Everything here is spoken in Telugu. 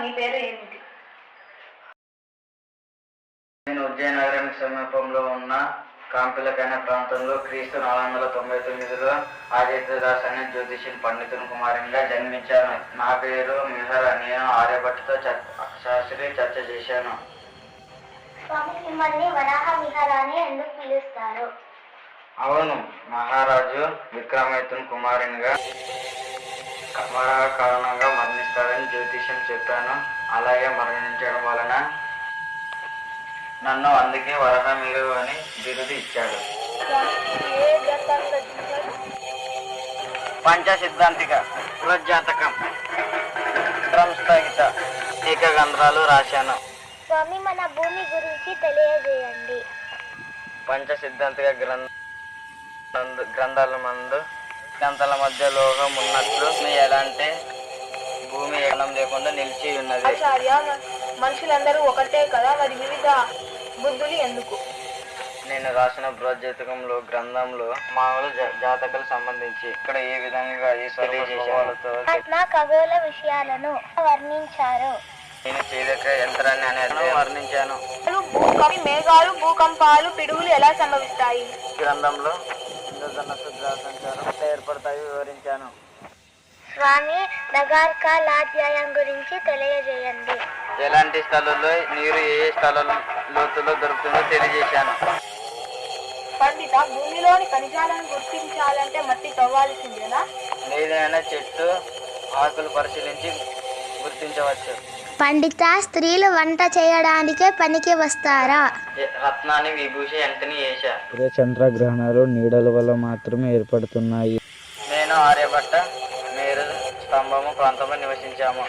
నీ పేరు ఏమిటి? నేను ఉజ్జయిని నగరానికి సమీపంలో ఉన్న కాంపిలక్ అనే ప్రాంతంలో క్రీస్తు 499లో ఆదిత్యదాస్ అనే జ్యోతిష్యుని పండితుని కుమారునిగా జన్మించాను. నా పేరు మిహర. నేను ఆర్యభట్టతో శాస్త్రి చర్చ చేశాను. స్వామి, మిమ్మల్ని వరాహ మిహర అని ఎందుకు పిలుస్తారు? అవును, మహారాజు విక్రమాదిత్యుని కుమారునిగా వరాహ కారణంగా మరణిస్తాడని జ్యోతిష్యం చెప్పాను. అలాగే మరణించడం వలన నన్ను అందుకే వరహమీరు అని బిరుదు ఇచ్చాడు. పంచసిద్ధాంతిక జాతకం సంస్థగిత ఏకగంధ్రాలు రాశాను. స్వామి, మన భూమి గురించి తెలియజేయండి. పంచసిద్ధాంతిక గ్రంథాల మందు గ్రంథాల మధ్య లోహం ఉన్నట్లు ఎలాంటి భూమి ఏనం లేకుండా నిలిచి ఉన్నది. ఆచార్య, మనుషులందరూ ఒకటే కదా, మరి వివిధ బుద్ధులు ఎందుకు? నేను రాసిన బృహజ్జాతకంలో గ్రంథంలో మామూలు జాతకాలు సంబంధించి ఇక్కడ ఏ విధంగా ఈ తెలియజేసేవాళ్ళతో ఖగోళ విషయాలను వర్ణించారు. నేను చేదక యంత్రాన్ని అనేది వర్ణించాను. మేఘాలు, భూకంపాలు, పిడుగులు ఎలా సంభవిస్తాయి? గ్రంథంలో ఇంద్రధనస్సు గ్రహ సంచారం ఏర్పడతాయి వివరించాను. స్వామి, నగార్కాలాధ్యాయం గురించి తెలియజేయండి. ఎలాంటి స్థలంలో నీరు ఏ స్థల లోతులో దొరుకుతుందో తెలియజేశాను. పండిత, భూమిలోని ఖనిజాలను గుర్తించాలంటే మట్టి తవ్వాల్సిందేనా? ఏదైనా చెట్టు ఆకులు పరిశీలించి గుర్తించవచ్చు. పండిత, స్త్రీలు వంట చేయడానికే పనికి వస్తారా? రత్నాన్ని విభూషి ఎంతని వేశా. చంద్రగ్రహణాలు నీడల వల్ల మాత్రమే ఏర్పడుతున్నాయి. నేను ఆర్యభట్ట మేరు స్తంభము ప్రాంతంలో నివసించాము.